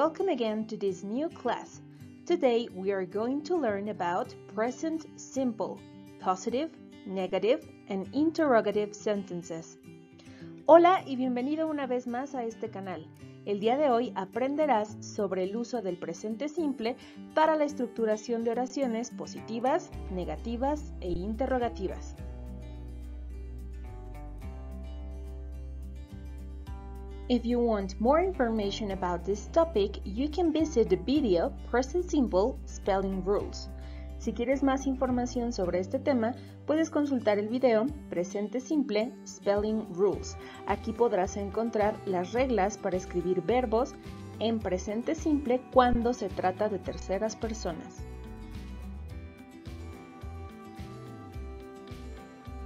welcome again to this new class. Today we are going to learn about present simple, positive, negative, and interrogative sentences. Hola y bienvenido una vez más a este canal. El día de hoy aprenderás sobre el uso del presente simple para la estructuración de oraciones positivas, negativas e interrogativas. If you want more information about this topic, you can visit the video Present Simple Spelling Rules. Si quieres más información sobre este tema, puedes consultar el video Presente Simple Spelling Rules. Aquí podrás encontrar las reglas para escribir verbos en presente simple cuando se trata de terceras personas.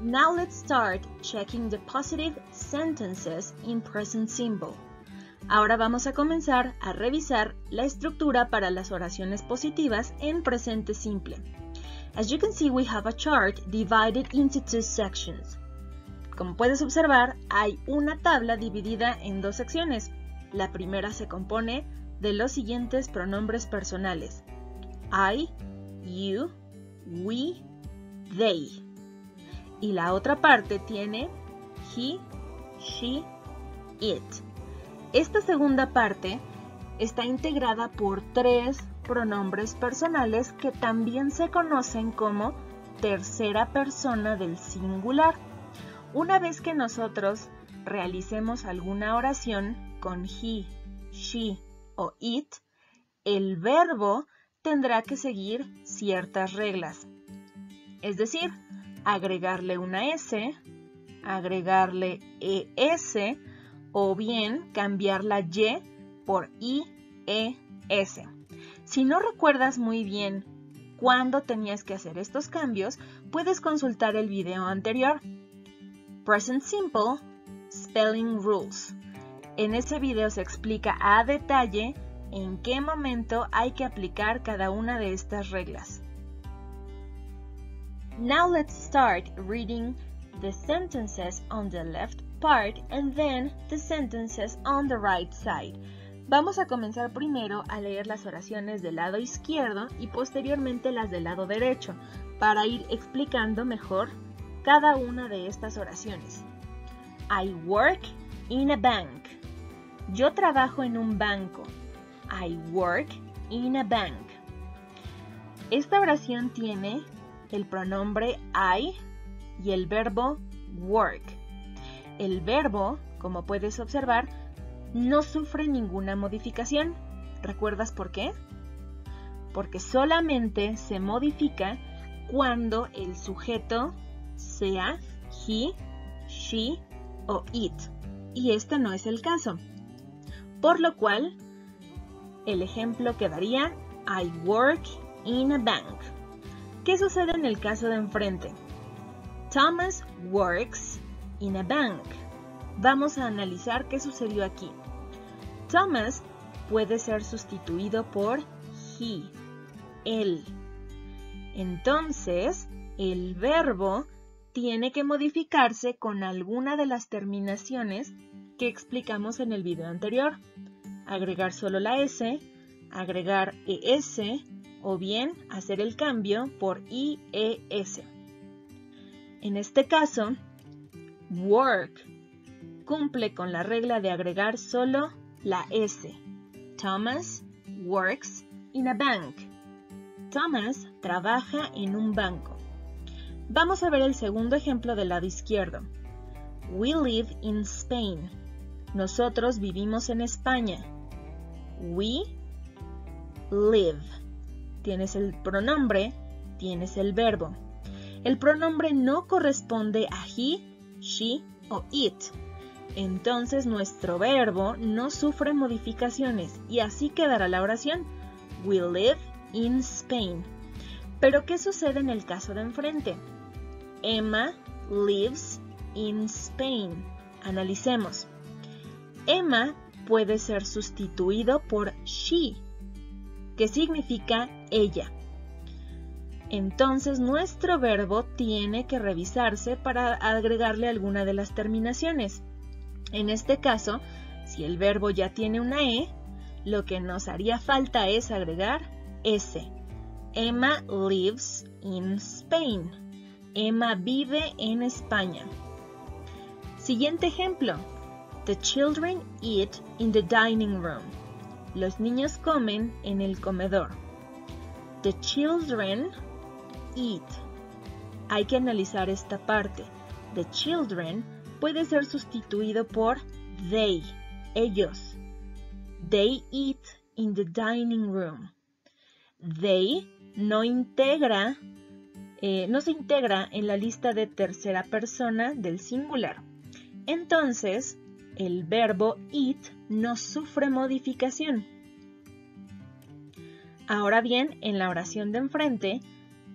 Now let's start checking the positive sentences in present simple. Ahora vamos a comenzar a revisar la estructura para las oraciones positivas en presente simple. As you can see, we have a chart divided into two sections. Como puedes observar, hay una tabla dividida en dos secciones. La primera se compone de los siguientes pronombres personales: I, you, we, they. Y la otra parte tiene he, she, it. Esta segunda parte está integrada por tres pronombres personales que también se conocen como tercera persona del singular. Una vez que nosotros realicemos alguna oración con he, she o it, el verbo tendrá que seguir ciertas reglas. Es decir, agregarle una S, agregarle ES o bien cambiar la Y por IES. Si no recuerdas muy bien cuándo tenías que hacer estos cambios, puedes consultar el video anterior, Present Simple Spelling Rules. En ese video se explica a detalle en qué momento hay que aplicar cada una de estas reglas. Now let's start reading the sentences on the left part and then the sentences on the right side. Vamos a comenzar primero a leer las oraciones del lado izquierdo y posteriormente las del lado derecho para ir explicando mejor cada una de estas oraciones. I work in a bank. Yo trabajo en un banco. I work in a bank. Esta oración tiene el pronombre I y el verbo work. El verbo, como puedes observar, no sufre ninguna modificación. ¿Recuerdas por qué? Porque solamente se modifica cuando el sujeto sea he, she o it. Y este no es el caso. Por lo cual, el ejemplo quedaría I work in a bank. ¿Qué sucede en el caso de enfrente? Thomas works in a bank. Vamos a analizar qué sucedió aquí. Thomas puede ser sustituido por he, él. Entonces, el verbo tiene que modificarse con alguna de las terminaciones que explicamos en el video anterior. Agregar solo la S, agregar ES, o bien hacer el cambio por IES. En este caso, work cumple con la regla de agregar solo la S. Thomas works in a bank. Thomas trabaja en un banco. Vamos a ver el segundo ejemplo del lado izquierdo. We live in Spain. Nosotros vivimos en España. We live. Tienes el pronombre, tienes el verbo. El pronombre no corresponde a he, she o it. Entonces nuestro verbo no sufre modificaciones y así quedará la oración. We live in Spain. Pero ¿qué sucede en el caso de enfrente? Emma lives in Spain. Analicemos. Emma puede ser sustituido por she, que significa ella. Entonces nuestro verbo tiene que revisarse para agregarle alguna de las terminaciones. En este caso, si el verbo ya tiene una E, lo que nos haría falta es agregar S. Emma lives in Spain. Emma vive en España. Siguiente ejemplo. The children eat in the dining room. Los niños comen en el comedor. The children eat. Hay que analizar esta parte. The children puede ser sustituido por they, ellos. They eat in the dining room. They no se integra en la lista de tercera persona del singular. Entonces, el verbo eat no sufre modificación. Ahora bien, en la oración de enfrente,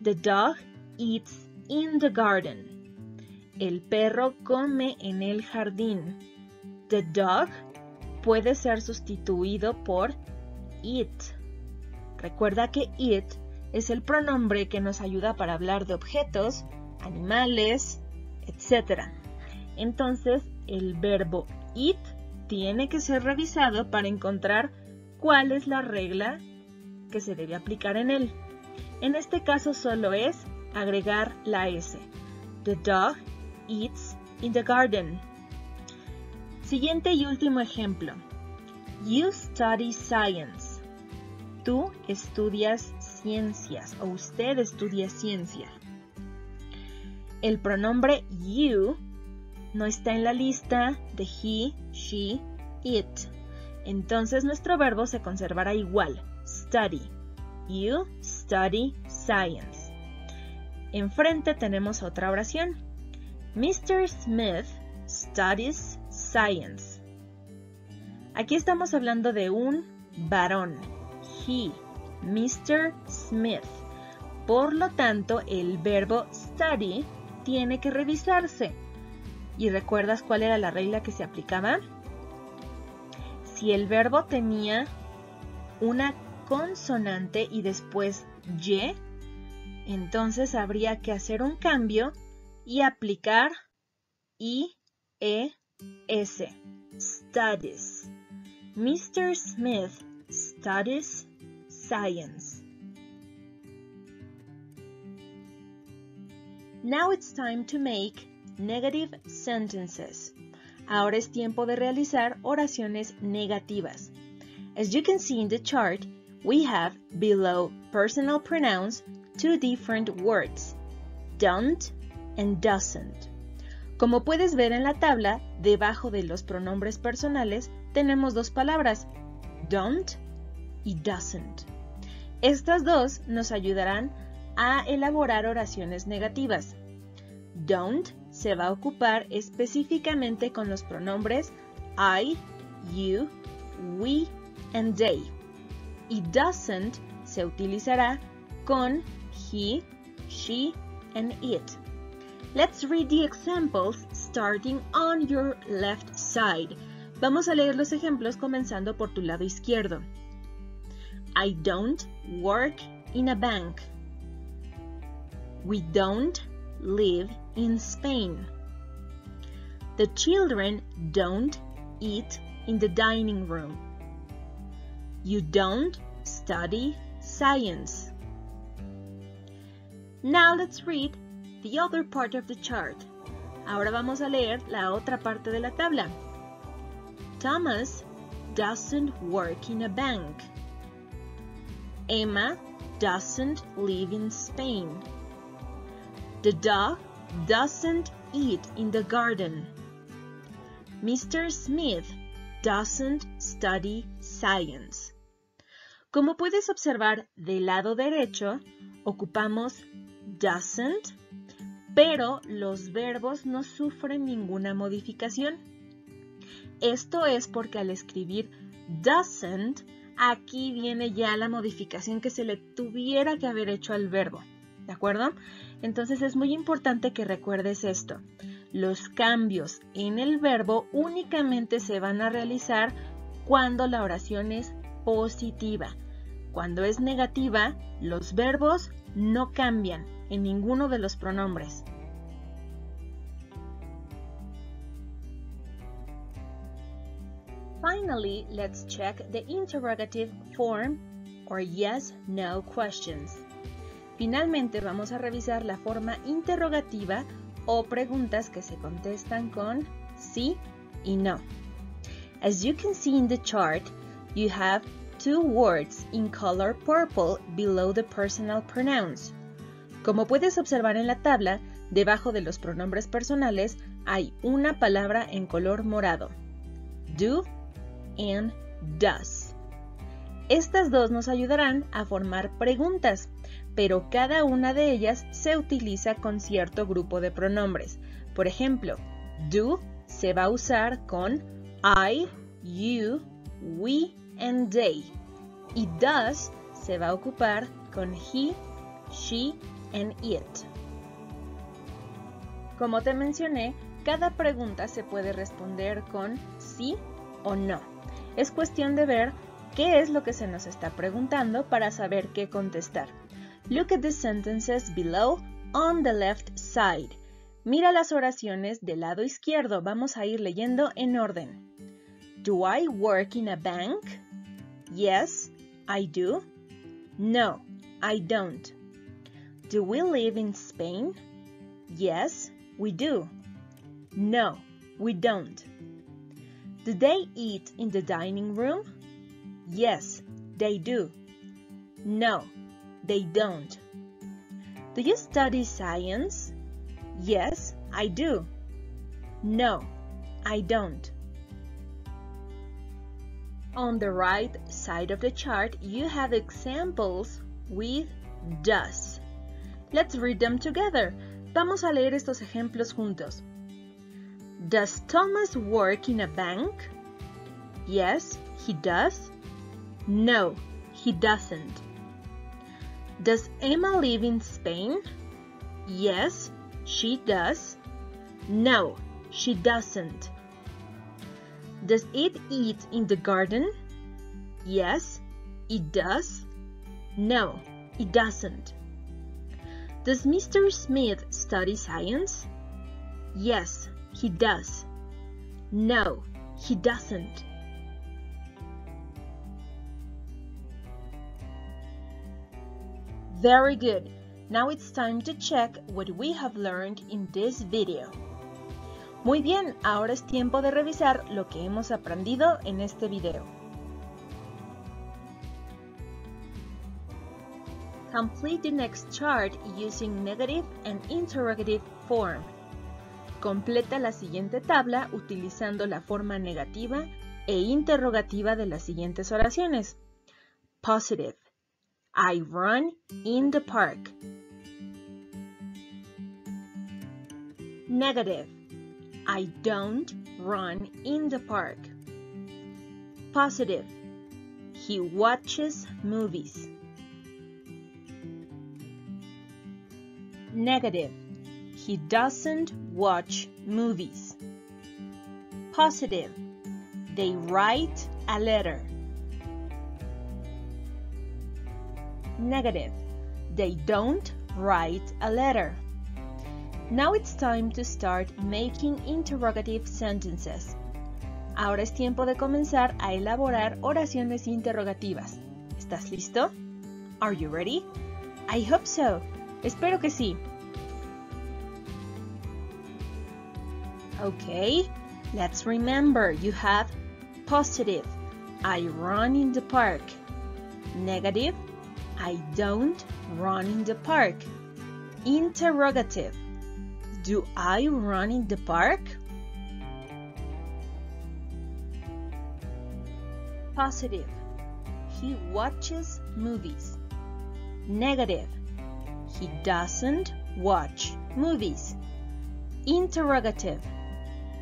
the dog eats in the garden. El perro come en el jardín. The dog puede ser sustituido por it. Recuerda que it es el pronombre que nos ayuda para hablar de objetos, animales, etc. Entonces, el verbo eat tiene que ser revisado para encontrar cuál es la regla que se debe aplicar en él. En este caso solo es agregar la S. The dog eats in the garden. Siguiente y último ejemplo. You study science. Tú estudias ciencias o usted estudia ciencia. El pronombre you no está en la lista de he, she, it. Entonces nuestro verbo se conservará igual, study. You study science. Enfrente tenemos otra oración. Mr. Smith studies science. Aquí estamos hablando de un varón. He, Mr. Smith. Por lo tanto, el verbo study tiene que revisarse. ¿Y recuerdas cuál era la regla que se aplicaba? Si el verbo tenía una consonante y después y, entonces habría que hacer un cambio y aplicar i, e, s. Studies. Mr. Smith studies science. Now it's time to make negative sentences. Ahora es tiempo de realizar oraciones negativas. As you can see in the chart, we have below personal pronouns two different words, don't and doesn't. Como puedes ver en la tabla, debajo de los pronombres personales tenemos dos palabras, don't y doesn't. Estas dos nos ayudarán a elaborar oraciones negativas. Don't se va a ocupar específicamente con los pronombres I, you, we and they. Y doesn't se utilizará con he, she and it. Let's read the examples starting on your left side. Vamos a leer los ejemplos comenzando por tu lado izquierdo. I don't work in a bank. We don't live in Spain. The children don't eat in the dining room. You don't study science. Now let's read the other part of the chart. Ahora vamos a leer la otra parte de la tabla. Thomas doesn't work in a bank. Emma doesn't live in Spain. The dog doesn't eat in the garden. Mr. Smith doesn't study science. Como puedes observar del lado derecho, ocupamos doesn't, pero los verbos no sufren ninguna modificación. Esto es porque al escribir doesn't, aquí viene ya la modificación que se le tuviera que haber hecho al verbo, ¿de acuerdo? Entonces es muy importante que recuerdes esto. Los cambios en el verbo únicamente se van a realizar cuando la oración es positiva. Cuando es negativa, los verbos no cambian en ninguno de los pronombres. finally, let's check the interrogative form or yes/no questions. Finalmente, vamos a revisar la forma interrogativa o preguntas que se contestan con sí y no. As you can see in the chart, you have two words in color purple below the personal pronouns. Como puedes observar en la tabla, debajo de los pronombres personales hay una palabra en color morado, do and does. Estas dos nos ayudarán a formar preguntas, pero cada una de ellas se utiliza con cierto grupo de pronombres. Por ejemplo, do se va a usar con I, you, we and they, y does se va a ocupar con he, she and it. Como te mencioné, cada pregunta se puede responder con sí o no. Es cuestión de ver qué es lo que se nos está preguntando para saber qué contestar. Look at the sentences below on the left side. Mira las oraciones del lado izquierdo. Vamos a ir leyendo en orden. Do I work in a bank? Yes, I do. No, I don't. Do we live in Spain? Yes, we do. No, we don't. Do they eat in the dining room? Yes, they do. No, they don't. Do you study science? Yes, I do. No, I don't. On the right side of the chart, you have examples with does. Let's read them together. Vamos a leer estos ejemplos juntos. Does Thomas work in a bank? Yes, he does. No, he doesn't. Does Emma live in Spain? Yes, she does. No, she doesn't. Does it eat in the garden? Yes, it does. No, it doesn't. Does Mr. Smith study science? Yes, he does. No, he doesn't. Very good. Now it's time to check what we have learned in this video. Muy bien, ahora es tiempo de revisar lo que hemos aprendido en este video. Complete the next chart using negative and interrogative form. Completa la siguiente tabla utilizando la forma negativa e interrogativa de las siguientes oraciones. Positive. I run in the park. Negative. I don't run in the park. Positive. He watches movies. Negative. He doesn't watch movies. Positive. They write a letter. Negative. They don't write a letter. Now it's time to start making interrogative sentences. Ahora es tiempo de comenzar a elaborar oraciones interrogativas. ¿Estás listo? Are you ready? I hope so. Espero que sí. Okay, let's remember you have positive. I run in the park. Negative. I don't run in the park. Interrogative. Do I run in the park? Positive. He watches movies. Negative. He doesn't watch movies. Interrogative.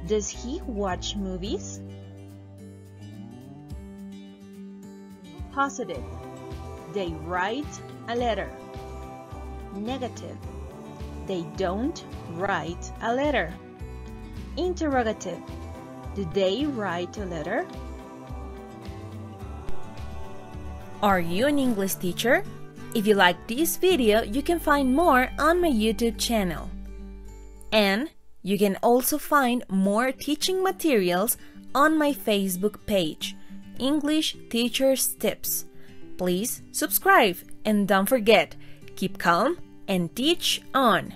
Does he watch movies? Positive. They write a letter. Negative. They don't write a letter. Interrogative. Do they write a letter? Are you an English teacher? If you like this video, you can find more on my YouTube channel. And you can also find more teaching materials on my Facebook page, English Teachers Tips. Please subscribe and don't forget, keep calm and teach on.